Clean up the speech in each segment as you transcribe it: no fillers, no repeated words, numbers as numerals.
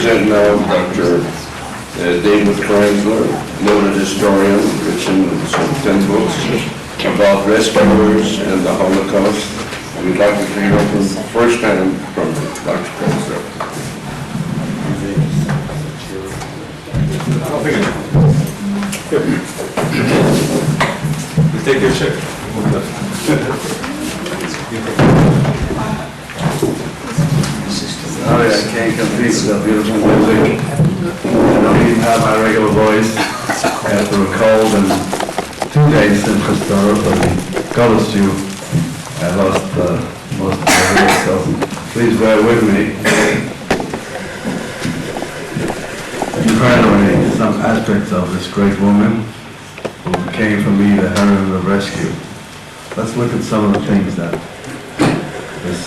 present now Dr. David Kranzler, noted historian, written some 10 books about rescuers and the Holocaust. And we'd like to hear from firsthand from Dr. Kranzler. You take your chair. Sorry, I can't compete with that beautiful music. I don't even have my regular voice after a cold and 2 days since the start of the college due. I lost most of my voice, so please bear with me. You've heard already some aspects of this great woman who became for me the heroine of rescue. Let's look at some of the things that this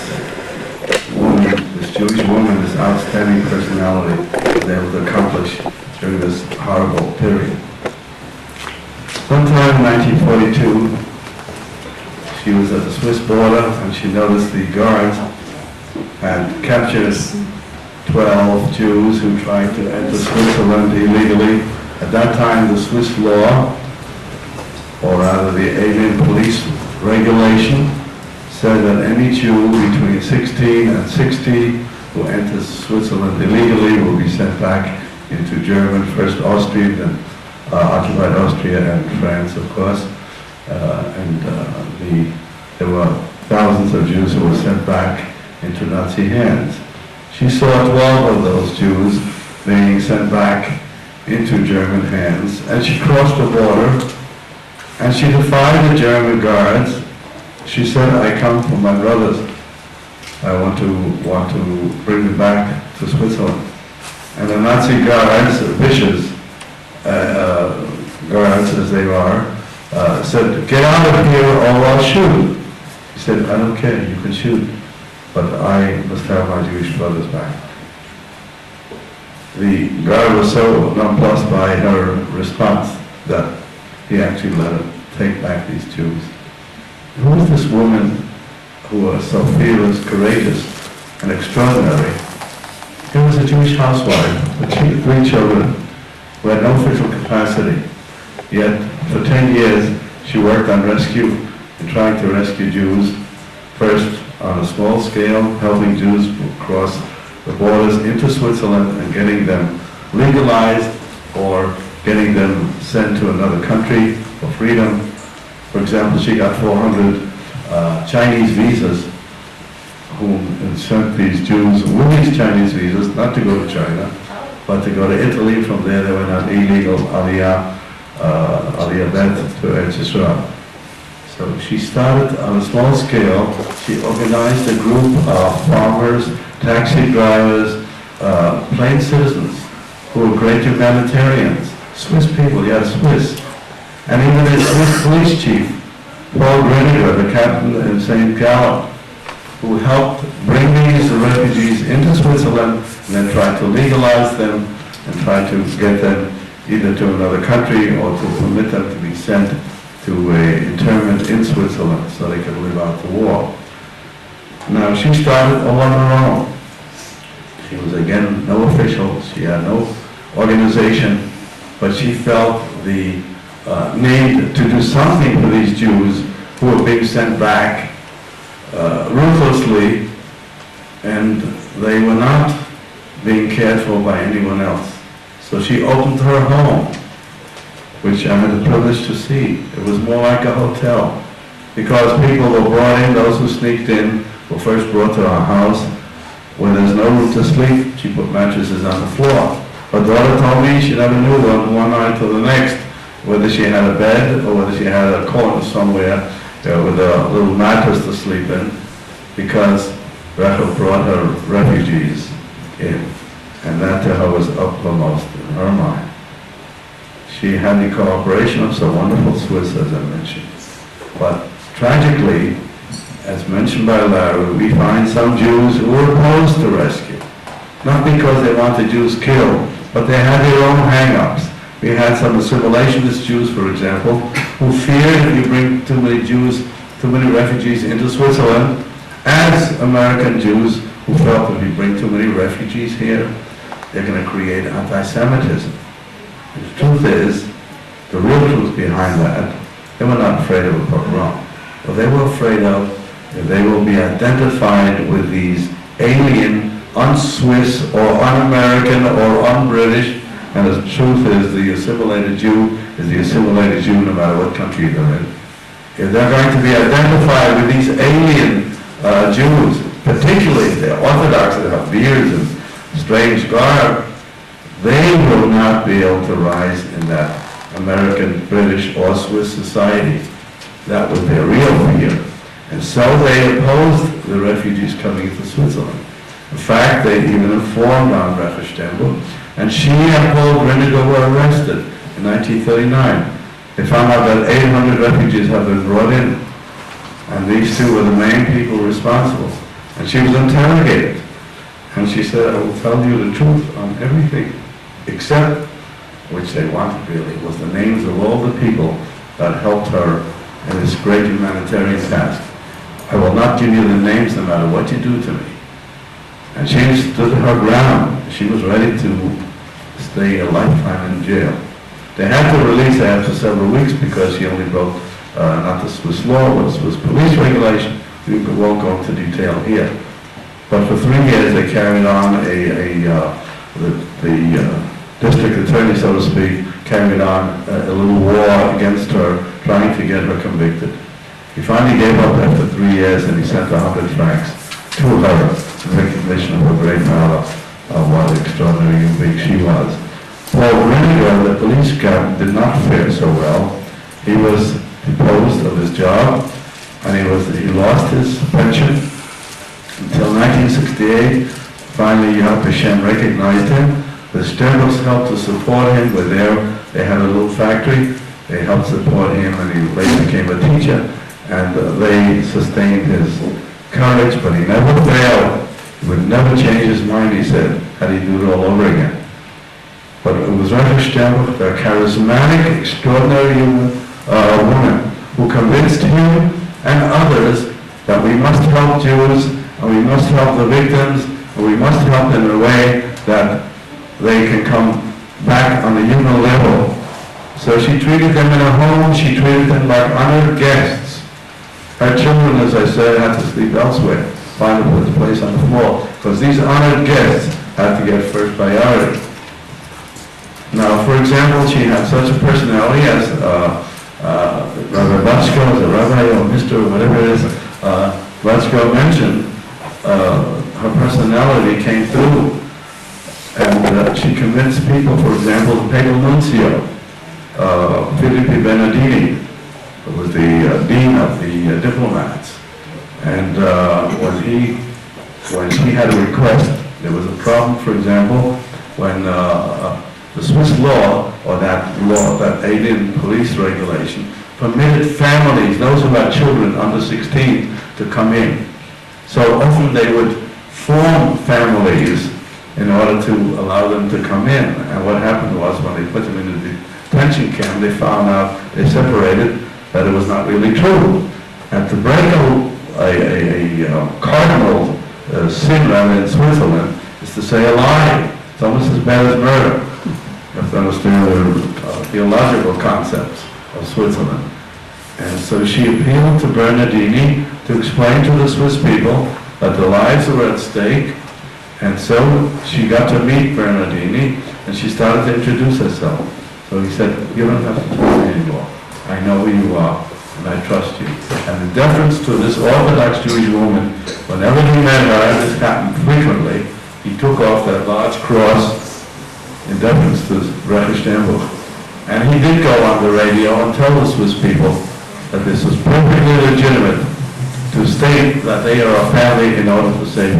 Jewish woman, this outstanding personality, was able to accomplish during this horrible period. Sometime in 1942, she was at the Swiss border and she noticed the guards had captured 12 Jews who tried to enter Switzerland illegally. At that time, the Swiss law, or rather the alien police regulation, said that any Jew between 16 and 60 who enters Switzerland illegally will be sent back into German, first Austria, then occupied Austria and France, of course. There were thousands of Jews who were sent back into Nazi hands. She saw 12 of those Jews being sent back into German hands, and she crossed the border, and she defied the German guards. She said, "I come from my brothers. I want to bring them back to Switzerland." And the Nazi guards, vicious guards as they are, said, "Get out of here or I'll shoot." She said, "I don't care, you can shoot, but I must have my Jewish brothers back." The guard was so nonplussed by her response that he actually let her take back these Jews. Who was this woman who was so fearless, courageous, and extraordinary? She was a Jewish housewife with 3 children who had no official capacity. Yet, for 10 years, she worked on rescue and trying to rescue Jews, first on a small scale, helping Jews cross the borders into Switzerland and getting them legalized or getting them sent to another country for freedom. For example, she got 400 Chinese visas, whom sent these Jews with these Chinese visas, not to go to China, but to go to Italy. From there, they went on illegal aliyah to Eretz Yisrael. So she started on a small scale. She organized a group of farmers, taxi drivers, plain citizens who were great humanitarians, Swiss people, Swiss. And even the Swiss police chief, Paul Greniger, the captain in St. Gallen, who helped bring these refugees into Switzerland and then tried to legalize them and try to get them either to another country or to permit them to be sent to an internment in Switzerland so they could live out the war. Now, she started all on her own. She was, again, no official. She had no organization, but she felt the need to do something for these Jews who were being sent back ruthlessly, and they were not being cared for by anyone else. So she opened her home, which I had the privilege to see. It was more like a hotel, because people were brought in. Those who sneaked in were first brought to our house. When there's no room to sleep, she put mattresses on the floor. Her daughter told me she never knew one night to the next whether she had a bed or whether she had a corner somewhere with a little mattress to sleep in, because Recha brought her refugees in, and that to her was uppermost in her mind. She had the cooperation of some wonderful Swiss, as I mentioned. But tragically, as mentioned by Larry, we find some Jews who were opposed to rescue. Not because they wanted Jews killed, but they had their own hang-ups. We had some assimilationist Jews, for example, who feared if you bring too many Jews, too many refugees into Switzerland, as American Jews who felt if you bring too many refugees here, they're going to create anti-Semitism. And the truth is, the real truth behind that, they were not afraid of a pogrom. What they were afraid of, that they will be identified with these alien, un-Swiss or un-American or un-British, and the truth is the assimilated Jew is the assimilated Jew no matter what country they're in. If they're going to be identified with these alien Jews, particularly if they're Orthodox, that have beards and strange garb, they will not be able to rise in that American, British, or Swiss society. That was their real fear. And so they opposed the refugees coming into Switzerland. In fact, they even informed on Recha Sternbuch, and she and Paul Griniger were arrested in 1939. They found out that 800 refugees had been brought in, and these two were the main people responsible. And she was interrogated, and she said, I will tell you the truth on everything, except, which they wanted really, was the names of all the people that helped her in this great humanitarian task. I will not give you the names no matter what you do to me. And she stood her ground. She was ready to stay a lifetime in jail. They had to release her after several weeks because she only broke not the Swiss law, but Swiss police regulation. We won't go into detail here. But for 3 years they carried on the district attorney, so to speak, carried on a little war against her, trying to get her convicted. He finally gave up after 3 years and he sent 100 francs to her in recognition of her great valor, of what an extraordinary human being she was. Paul Griniger, the police captain, did not fare so well. He was deposed of his job, and he lost his pension until 1968. Finally, Yad Vashem recognized him. The Sternbuchs helped to support him. They had a little factory. They helped support him, and he later became a teacher. And they sustained his courage, but he never failed. He would never change his mind, he said, had he do it all over again. But it was Recha Sternbuch, a charismatic, extraordinary woman, who convinced him and others that we must help Jews, and we must help the victims, and we must help in a way that they can come back on the human level. So she treated them in her home, she treated them like honored guests. Her children, as I said, had to sleep elsewhere, find a place on the floor, because these honored guests had to get first priority. Now, for example, she had such a personality as Rabbi Batchko, the rabbi or Mr. or whatever it is, Batchko mentioned, her personality came through. And she convinced people, for example, the papal nuncio, Filippi Benedini, who was the dean of the diplomats. And when she had a request, there was a problem, for example, when the Swiss law, or that law, that alien police regulation, permitted families, those who had children under 16, to come in. So often they would form families in order to allow them to come in. And what happened was, when they put them in the detention camp, they found out, they separated, that it was not really true. And to break a cardinal sin rather in Switzerland is to say a lie. It's almost as bad as murder. You have to understand the theological concepts of Switzerland. And so she appealed to Bernardini to explain to the Swiss people that their lives were at stake. And so she got to meet Bernardini, and she started to introduce herself. So he said, you don't have to tell me anymore. I know who you are, and I trust you. And the deference to this Orthodox Jewish woman, whenever he met her, and this happened frequently, he took off that large cross in deference to Recha Sternbuch. And he did go on the radio and tell the Swiss people that this was perfectly legitimate to state that they are a family in order to save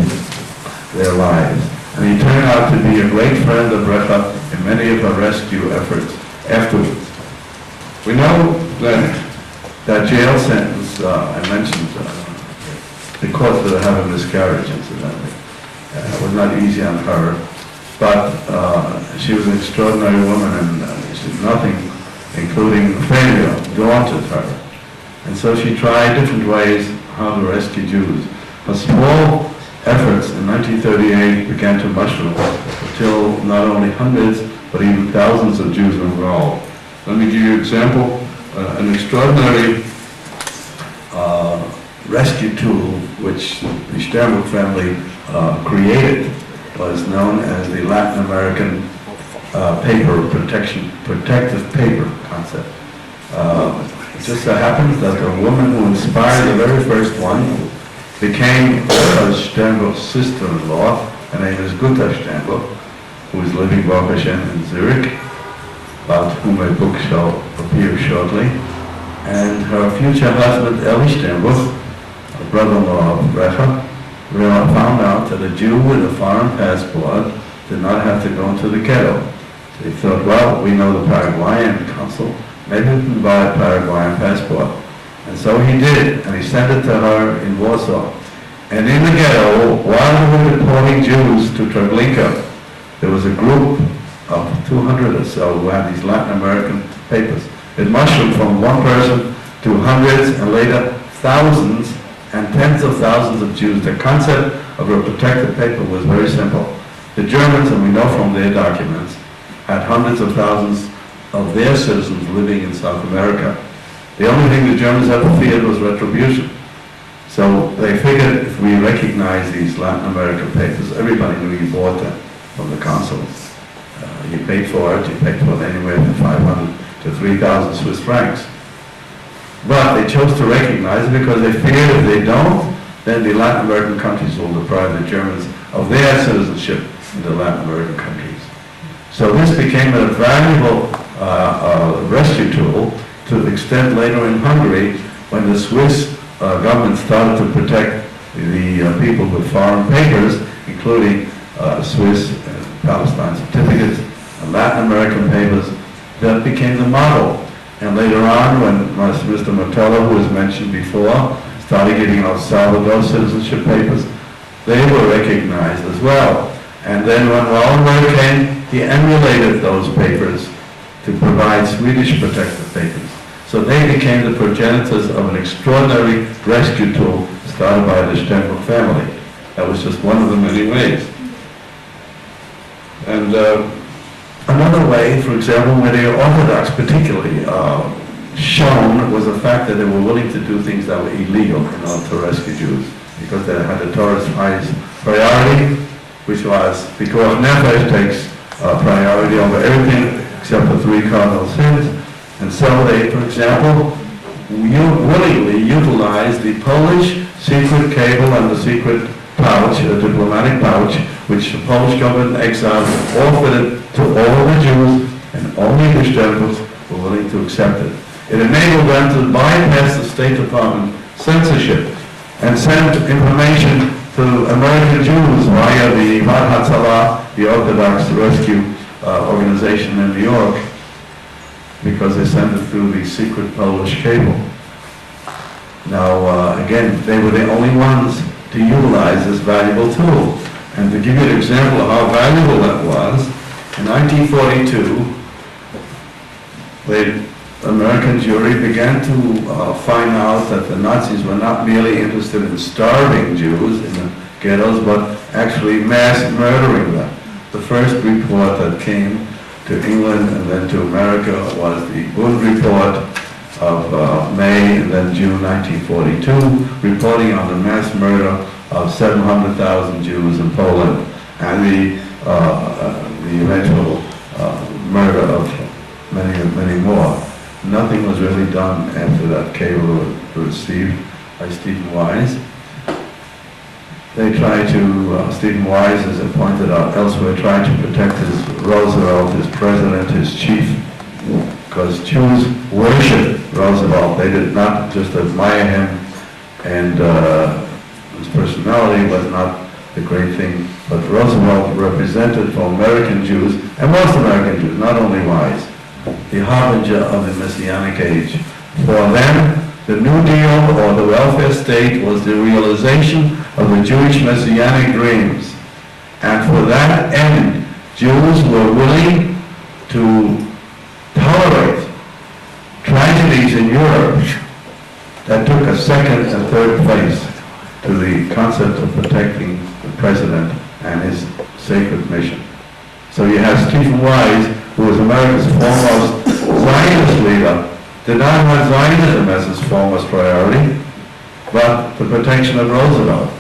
their lives. And he turned out to be a great friend of Recha in many of her rescue efforts afterwards. We know that jail sentence, I mentioned, because of having miscarriage, incidentally, was not easy on her, but she was an extraordinary woman, and she's nothing, including failure, daunted her. And so she tried different ways how to rescue Jews. Her small efforts in 1938 began to mushroom. still not only hundreds, but even thousands of Jews involved. Let me give you an example. An extraordinary rescue tool which the Sternbuch family created was known as the Latin American protective paper concept. It just so happens that the woman who inspired the very first one became Sternbuch's sister-in-law. Her name is Gutta Sternbuch, who is living Baruch Hashem in Zurich, about whom a book shall appear shortly. And her future husband, Eli Sternbuch, a brother-in-law of Recha, found out that a Jew with a foreign passport did not have to go into the ghetto. They thought, well, we know the Paraguayan consul, maybe we can buy a Paraguayan passport. And so he did, and he sent it to her in Warsaw. And in the ghetto, while they were deporting Jews to Treblinka, there was a group of 200 or so who had these Latin American papers. It mushroomed from one person to hundreds and later thousands and tens of thousands of Jews. The concept of a protected paper was very simple. The Germans, and we know from their documents, had hundreds of thousands of their citizens living in South America. The only thing the Germans ever feared was retribution. So they figured if we recognize these Latin American papers, everybody knew you bought them from the consuls. You paid for it, you paid for it anywhere from 500 to 3,000 Swiss francs. But they chose to recognize it because they feared if they don't, then the Latin American countries will deprive the Germans of their citizenship in the Latin American countries. So this became a valuable rescue tool to the extent later in Hungary when the Swiss government started to protect the people with foreign papers, including Swiss and Palestine certificates and Latin American papers. That became the model. And later on, when Mr. Martello, who was mentioned before, started getting El Salvador citizenship papers, they were recognized as well. And then when Wallenberg came, he emulated those papers to provide Swedish protective papers. So they became the progenitors of an extraordinary rescue tool started by the Sternbuch family. That was just one of the many ways. And another way, for example, where the Orthodox particularly shown was the fact that they were willing to do things that were illegal in order to rescue Jews, because they had the Torah's highest priority, which was because Nefesh takes priority over everything except for 3 cardinal sins. And so they, for example, willingly utilized the Polish secret cable and the secret pouch, a diplomatic pouch, which the Polish government in exile offered to all the Jews, and only the Sternbuchs were willing to accept it. It enabled them to bypass the State Department censorship and send information to American Jews via the Yad Hatzalah, the Orthodox Rescue Organization in New York, because they sent it through the secret Polish cable. Now, again, they were the only ones to utilize this valuable tool. And to give you an example of how valuable that was, in 1942, the American jury began to find out that the Nazis were not merely interested in starving Jews in the ghettos, but actually mass murdering them. The first report that came to England and then to America was the Bund report of May and then June 1942, reporting on the mass murder of 700,000 Jews in Poland and the eventual murder of many more. Nothing was really done after that cable was received by Stephen Wise. They tried to, Stephen Wise, as I pointed out elsewhere, tried to protect Roosevelt, his president, his chief, because Jews worshipped Roosevelt. They did not just admire him, and his personality was not the great thing, but Roosevelt represented for American Jews, and most American Jews, not only Wise, the harbinger of the Messianic age. For them, the New Deal or the welfare state was the realization of the Jewish Messianic dreams. And for that end, Jews were willing to tolerate tragedies in Europe that took a second and third place to the concept of protecting the president and his sacred mission. So you have Stephen Wise, who was America's foremost Zionist leader, did not have Zionism as his foremost priority, but the protection of Roosevelt.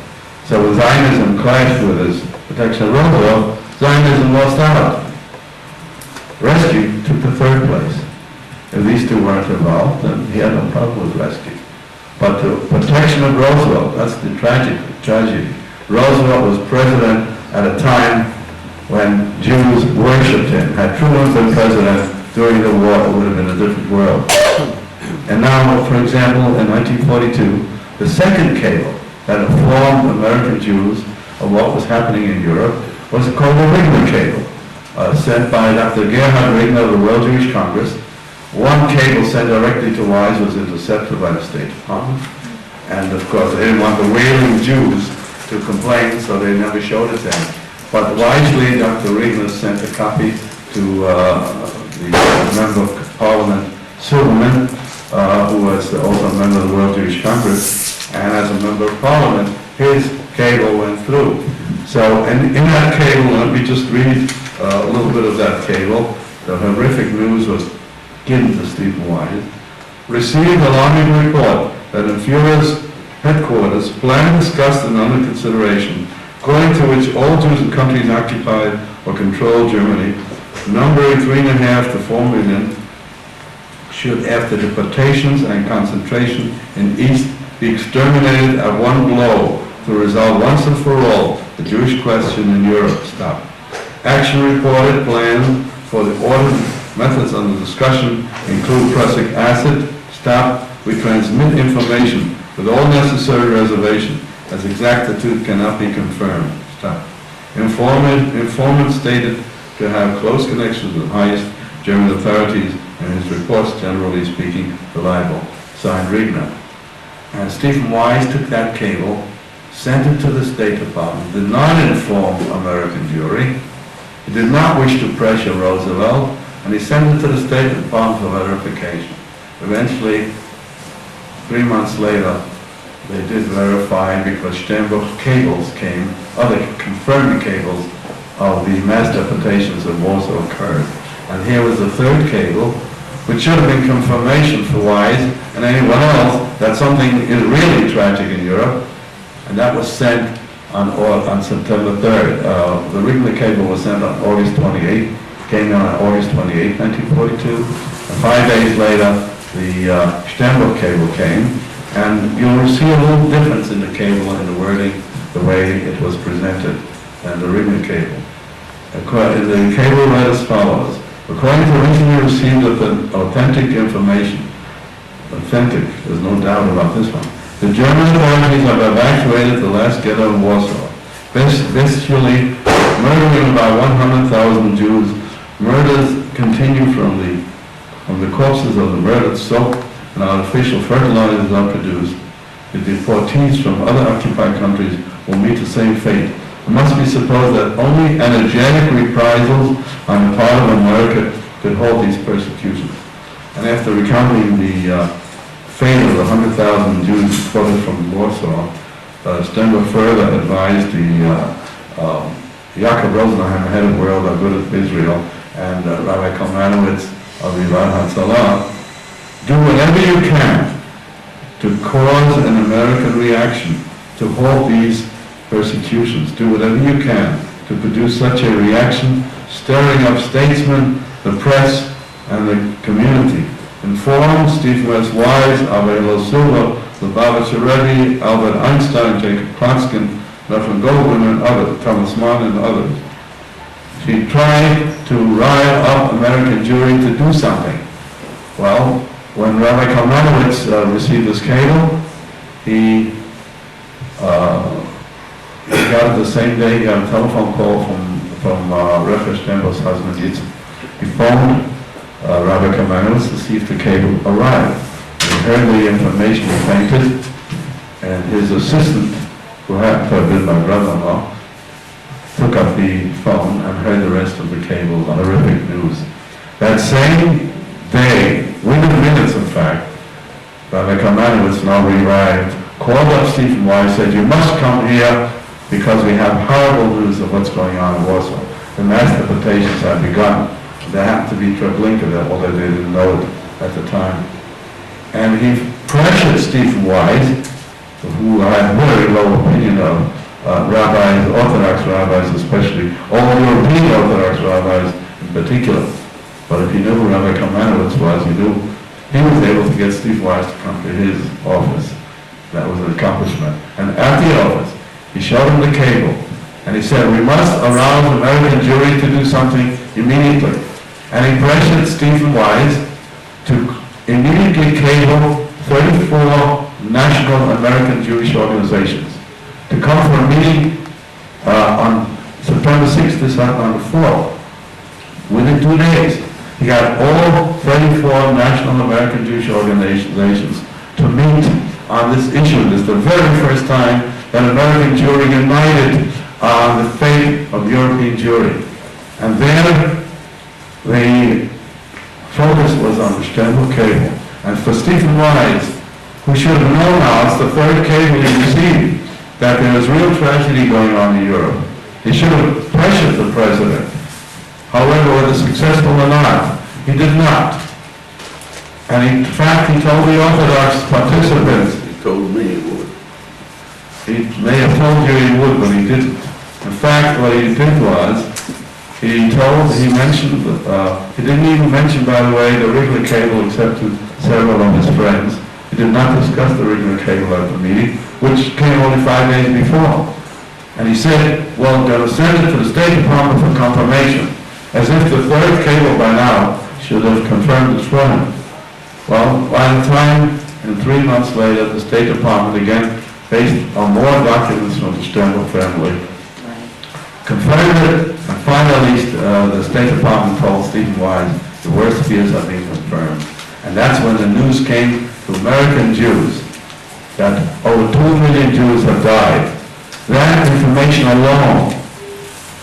So when Zionism clashed with his protection of Roosevelt, Zionism lost out. Rescue took the third place. If these two weren't involved, then he had no problem with rescue. But the protection of Roosevelt, that's the tragedy. Roosevelt was president at a time when Jews worshipped him. Had Truman been president during the war, it would have been a different world. And now, for example, in 1942, the second cable that informed American Jews of what was happening in Europe was called the Rigner cable, sent by Dr. Gerhard Rigner of the World Jewish Congress. One cable sent directly to Wise was intercepted by the State Department. And of course, they didn't want the wailing Jews to complain, so they never showed it then. But wisely, Dr. Rigner sent a copy to the Member of Parliament, Silverman, who was also a member of the World Jewish Congress, and as a Member of Parliament, his cable went through. So in that cable, let me just read a little bit of that cable. The horrific news was given to Stephen Wise. Received alarming report that in Führer's headquarters, plan discussed and under consideration, according to which all Jews in countries occupied or controlled Germany, numbering 3.5 to 4 million, should, after deportations and concentration in East, be exterminated at one blow to resolve once and for all the Jewish question in Europe. Stop. Action reported plan for the ordered methods under discussion include prussic acid. Stop. We transmit information with all necessary reservation as exactitude cannot be confirmed. Stop. Informant stated to have close connections with highest German authorities and his reports, generally speaking, reliable. Signed, Rigner. And Stephen Wise took that cable, sent it to the State Department, did not inform American Jewry, he did not wish to pressure Roosevelt, and he sent it to the State Department for verification. Eventually, 3 months later, they did verify because Sternbuch cables came, other confirmed cables of the mass deportations in Warsaw occurred. And here was the third cable, which should have been confirmation for Wise and anyone else that something is really tragic in Europe, and that was sent on September 3rd. The Rigner cable was sent on August 28th, came in on August 28th, 1942, and 5 days later, the Sternbuch cable came, and you'll see a little difference in the cable and the wording, the way it was presented, and the Rigner cable. The cable read as follows. According to recently received authentic information, authentic, there's no doubt about this one, the German authorities have evacuated the last ghetto in Warsaw, bestially murdering about 100,000 Jews. Murders continue from the corpses of the murdered soap, and artificial fertilizers are produced. The deportees from other occupied countries will meet the same fate. It must be supposed that only energetic reprisals on the part of America could halt these persecutions. And after recounting the fate of the 100,000 Jews deported from Warsaw, Sternbuch further advised Jacob Rosenheim, head of World Good of Israel, and Rabbi Kalmanowitz of Yivad Hatzalah, do whatever you can to cause an American reaction to halt these persecutions. Do whatever you can to produce such a reaction, stirring up statesmen, the press, and the community. Inform Stephen S. Wise, Abel Silva, Lubavitch Rebbe, Albert Einstein, Jacob Klotskin, Nephilim Goldman, and others, Thomas Mann, and others. She tried to rile up American Jewry to do something. Well, when Rabbi Kalmanowitz received this cable, he got it the same day. He got a telephone call from Recha Sternbuch's husband, Yitzhak. He phoned Rabbi Kalmanowitz to see if the cable arrived. He heard the information, he fainted, and his assistant, who happened to have been my brother-in-law, took up the phone and heard the rest of the cable, the horrific news. That same day, within minutes in fact, Rabbi Kalmanowitz now arrived, called up Stephen Wise, said, "You must come here because we have horrible news of what's going on in Warsaw." the mass deportations had begun. There happened to be Treblinka there, although they didn't know it at the time. And he pressured Stephen Wise, who I have very low opinion of, rabbis, Orthodox rabbis especially, all European Orthodox rabbis in particular. But if you knew who Rabbi Kalmanowitz was, you knew he was able to get Steve Wise to come to his office. That was an accomplishment. And at the office, he showed him the cable, and he said, we must arouse the American jury to do something immediately. And he pressured Stephen Wise to immediately cable 34 national American Jewish organizations to come for a meeting on September 6th, this happened on the 4th. Within 2 days, he got all 34 national American Jewish organizations to meet on this issue. This is the very first time that American Jewry united on the fate of European Jewry. And there, the focus was on the Sternbuch cable. And for Stephen Wise, who should have known now, it's the third cable he received, that there was real tragedy going on in Europe. He should have pressured the president. However, whether successful or not, he did not. And in fact, he told the Orthodox participants, He told me it would. he may have told you he would, but he didn't. In fact, what he did was, he didn't even mention, by the way, the regular cable except to several of his friends. He did not discuss the regular cable at the meeting, which came only 5 days before. And he said, well, I'm going to send it to the State Department for confirmation, as if the third cable by now should have confirmed it for him. Well, by the time, and 3 months later, the State Department, again, based on more documents from the Sternbuch family, confirmed it, and finally the State Department told Stephen Wise the worst fears have been confirmed. And that's when the news came to American Jews that over 2 million Jews have died. That information alone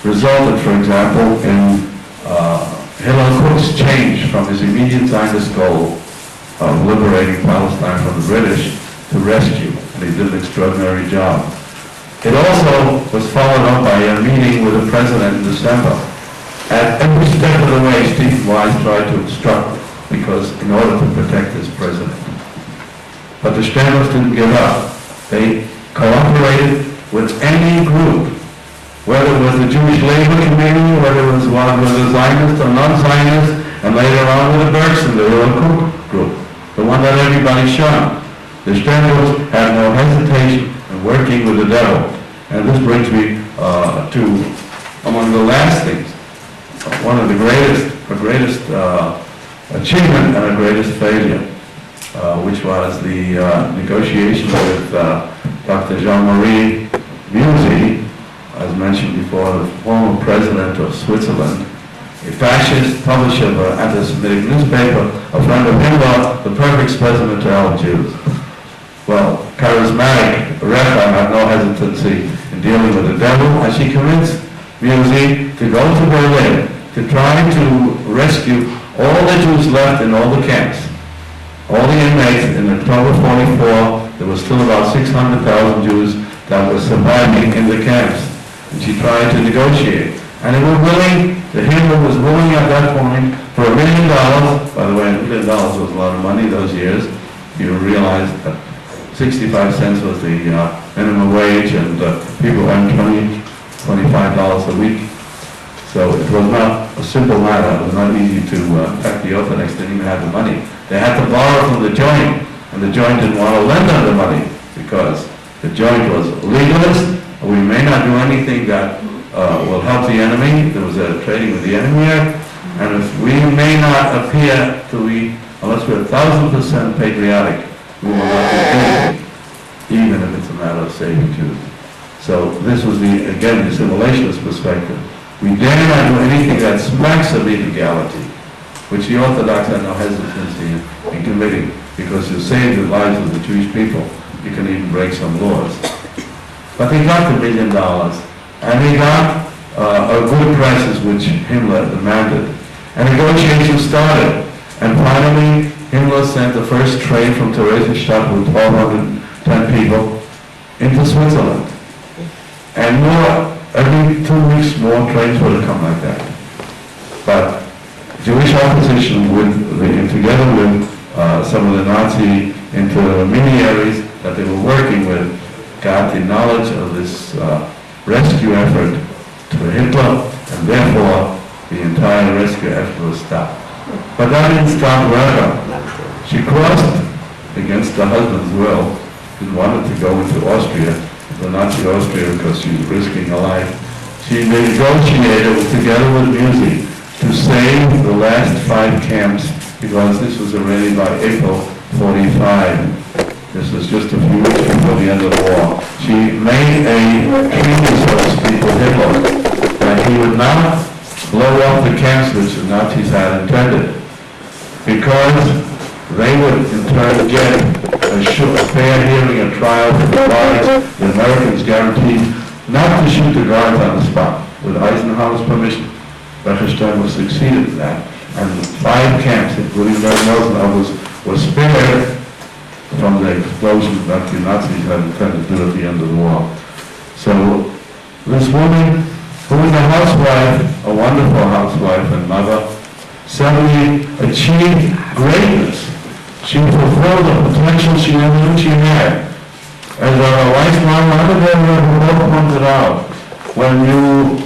resulted, for example, in Hillel Cook's change from his immediate Zionist goal of liberating Palestine from the British to rescue, and he did an extraordinary job. It also was followed up by a meeting with the president in December. At every step of the way, Stephen Wise tried to obstruct, because in order to protect his president. But the Sternbuchs didn't give up. They cooperated with any group, whether it was the Jewish Labor Committee, whether it was one with the Zionists or non-Zionists, and later on with the Bergson, the Hillel Cook group, the one that everybody shunned. The Sternbuchs had no hesitation in working with the devil. And this brings me to among the last things, one of the greatest achievement and a greatest failure, which was the negotiation with Dr. Jean-Marie Musi, as mentioned before, the former president of Switzerland, a fascist publisher of an anti-Semitic newspaper, a friend of Himmler, the perfect specimen to all Jews. Well, charismatic Recha had no hesitancy in dealing with the devil, and she convinced Musi to go to Berlin to try to rescue all the Jews left in all the camps. All the inmates in October 44, there was still about 600,000 Jews that were surviving in the camps. And she tried to negotiate. And they were willing, the Hitler was willing at that point for $1 million. By the way, $1 million was a lot of money those years. You realize that 65 cents was the minimum wage, and people earned $25 a week. So it was not a simple matter. It was not easy to pack the Orthodox. They didn't even have the money. They had to borrow from the Joint, and the Joint didn't want to lend them the money because the Joint was legalist. We may not do anything that will help the enemy. There was a trading with the enemy act, and if we may not appear to be, unless we're 1,000% patriotic, we will not do anything, even if it's a matter of saving Jews. So this was again, the assimilationist perspective. We dare not do anything that smacks of illegality, which the Orthodox had no hesitancy in committing, because to save the lives of the Jewish people, you can even break some laws. But they got the $1 million, and they got a good prices, which Himmler demanded. And negotiations started, and finally, Himmler sent the first train from Theresienstadt with 1,210 people into Switzerland. And more every 2 weeks more trains would come like that. But Jewish opposition together with some of the Nazi intermediaries that they were working with, got the knowledge of this rescue effort to Hitler, and therefore the entire rescue effort was stopped. But that didn't stop Recha. She crossed against her husband's will, and wanted to go into Austria, the Nazi Austria, because she was risking her life. She negotiated together with music to save the last 5 camps, because this was already by April 45. This was just a few weeks before the end of the war. She made a treaty, so to speak, with Hitler, that he would not blow up the camps which the Nazis had intended, because they would in turn get a fair hearing and trial for the guards. The Americans guaranteed not to shoot the guards on the spot, with Eisenhower's permission. Recha Sternbuch succeeded in that, and 5 camps, including very most others, were spared from the explosion that the Nazis had intended to do at the end of the war. So this woman, who was a housewife, a wonderful housewife and mother, suddenly achieved greatness. She fulfilled the potential she never knew she had. As our lifelong mother pointed out, when you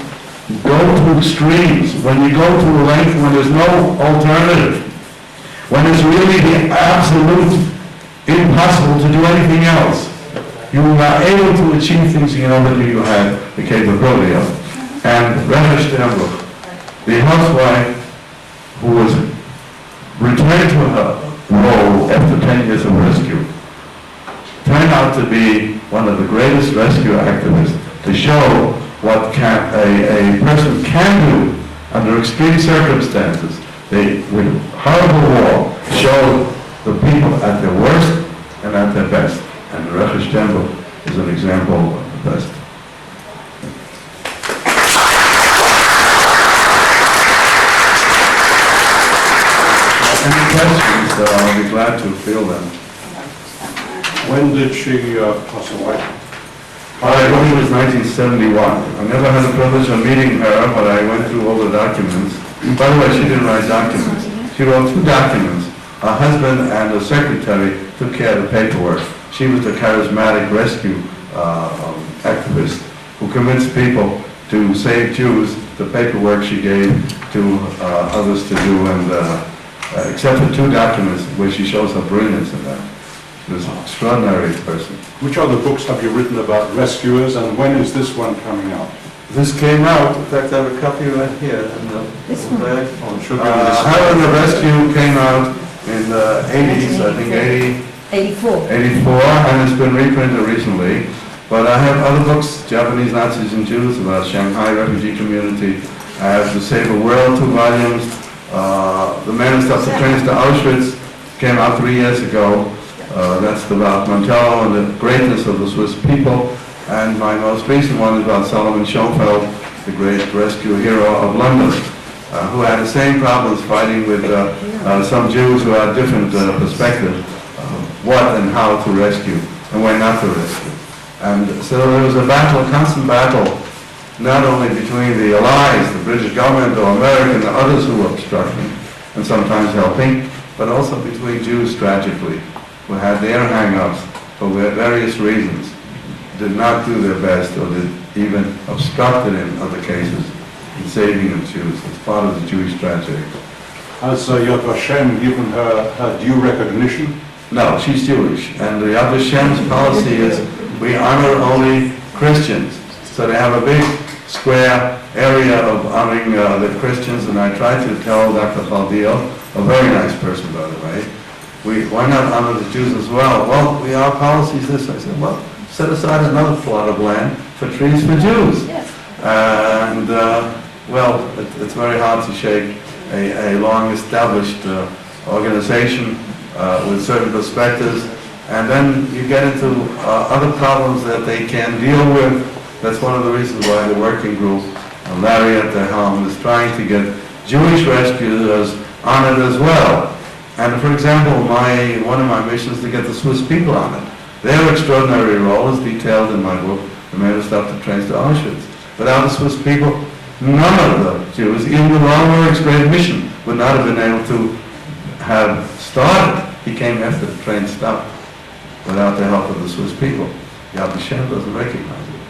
go to extremes, when you go to a length when there's no alternative, when it's really the absolute impossible to do anything else, you are able to achieve things you never knew you had the capability of. And Recha Sternbuch, the housewife who was returned to her role after 10 years of rescue, turned out to be one of the greatest rescue activists to show what a person can do under extreme circumstances. They, with horrible war, showed the people at their worst and at their best. And Recha Sternbuch is an example of the best. Any questions? I'll be glad to field them. When did she pass away? I believe it was 1971. I never had the privilege of meeting her, but I went through all the documents. By the way, she didn't write documents. She wrote 2 documents. Her husband and the secretary took care of the paperwork. She was the charismatic rescue activist who convinced people to save Jews. The paperwork she gave to others to do, and except for 2 documents where she shows her brilliance in that. She was an extraordinary person. Which other books have you written about rescuers, and when is this one coming out? This came out, in fact I have a copy right here. This one? Oh, it should be on this. Heroine the Rescue came out in the 80s, I think 84. 84, and it's been reprinted recently. But I have other books, Japanese Nazis and Jews, about Shanghai refugee community. I have To Save a World, 2 volumes. The Man Who Stopped the Trains to Auschwitz came out 3 years ago. That's about Montello and the greatness of the Swiss people. And my most recent one is about Solomon Schoenfeld, the great rescue hero of London, who had the same problems fighting with some Jews who had different perspectives of what and how to rescue and when not to rescue. And so there was a battle, a constant battle, not only between the Allies, the British government or America and the others who were obstructing and sometimes helping, but also between Jews, tragically, who had their hang-ups for various reasons, did not do their best, or did even obstructed in other cases in saving the Jews. It's part of the Jewish tragedy. Has Yad Vashem given her due recognition? No, she's Jewish, and the Yad Vashem's policy is we honor only Christians. So they have a big square area of honoring the Christians, and I tried to tell Dr. Chaldiel, a very nice person by the way, why not honor the Jews as well? Well, our policy is this. I said, well, set aside another plot of land for trees for Jews. Yes. And, well, it's very hard to shake a long-established organization with certain perspectives, and then you get into other problems that they can deal with. That's one of the reasons why the working group, Larry at the helm, is trying to get Jewish rescuers honored as well. And for example, one of my missions is to get the Swiss people honored. Their extraordinary role is detailed in my book, The Man Who Stopped the Trains to Auschwitz. Without the Swiss people, none of the Jews, even the Ronald Great Mission, would not have been able to have started. He came after the train stopped without the help of the Swiss people. Yad Vashem doesn't recognize it.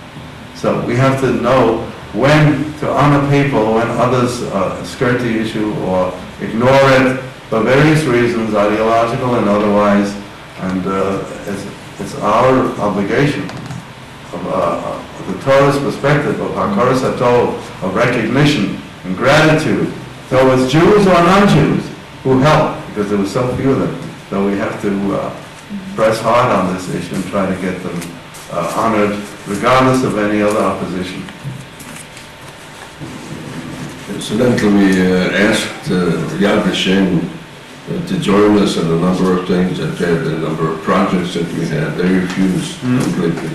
So we have to know when to honor people, when others skirt the issue or ignore it for various reasons, ideological and otherwise, and it's our obligation of the Torah's perspective of Hakaras HaTov, of recognition and gratitude towards Jews or non-Jews who helped, because there were so few of them. So we have to press hard on this issue and try to get them honored regardless of any other opposition. Incidentally, we asked Yad Vashem to join us in a number of things that they had, a number of projects that we had. They refused completely.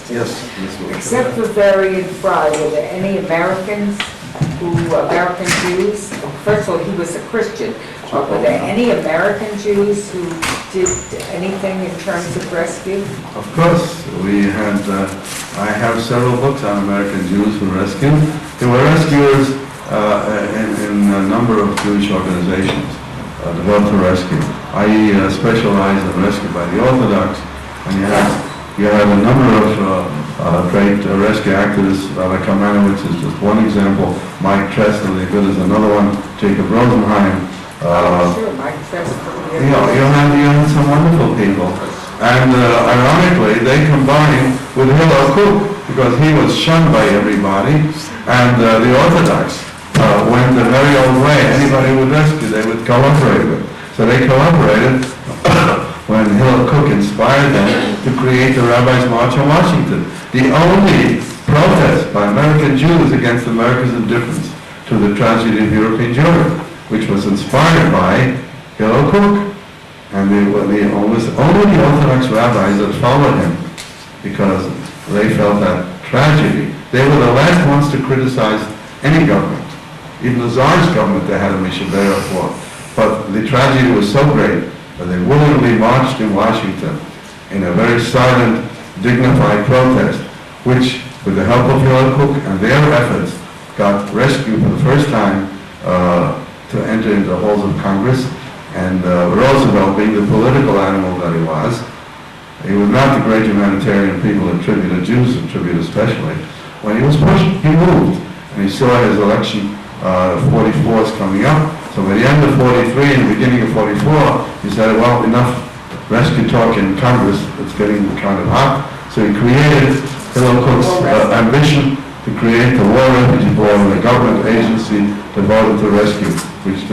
Yes. Except for Barry and Fry, were there any American Jews? First of all, he was a Christian, but were there any American Jews who did anything in terms of rescue? Of course, we had, I have several books on American Jews who rescued. There were rescuers in a number of Jewish organizations devoted to rescue. I specialize in rescue by the Orthodox, and you have a number of great rescue actors. Rabbi Kamenowitz is just one example. Mike Tressler is another one. Jacob Rosenheim. Sure, Mike Tressler. You have some wonderful people. And ironically, they combined with Hillel Kook, because he was shunned by everybody, and the Orthodox went the very old way. Anybody would rescue, they would cooperate with. So they cooperated when Hillel Kook inspired them to create the Rabbis' March on Washington, the only protest by American Jews against America's indifference to the tragedy of European Jewry, which was inspired by Hillel Kook. And they were only the Orthodox rabbis that followed him, because they felt that tragedy. They were the last ones to criticize any government. Even the Tsar's government they had a Mishabera for. But the tragedy was so great that they willingly marched in Washington in a very silent, dignified protest, which, with the help of Hillel Kook and their efforts, got rescued for the first time to enter into the halls of Congress. And Roosevelt, being the political animal that he was not the great humanitarian people attributed, Jews attributed especially. When he was pushed, he moved, and he saw his election 44 is coming up. So by the end of 43 and the beginning of 44, he said, well, enough rescue talk in Congress, it's getting kind of hot. So he created Hillel Kook's ambition to create the War Refugee Board, a government agency devoted to rescue, which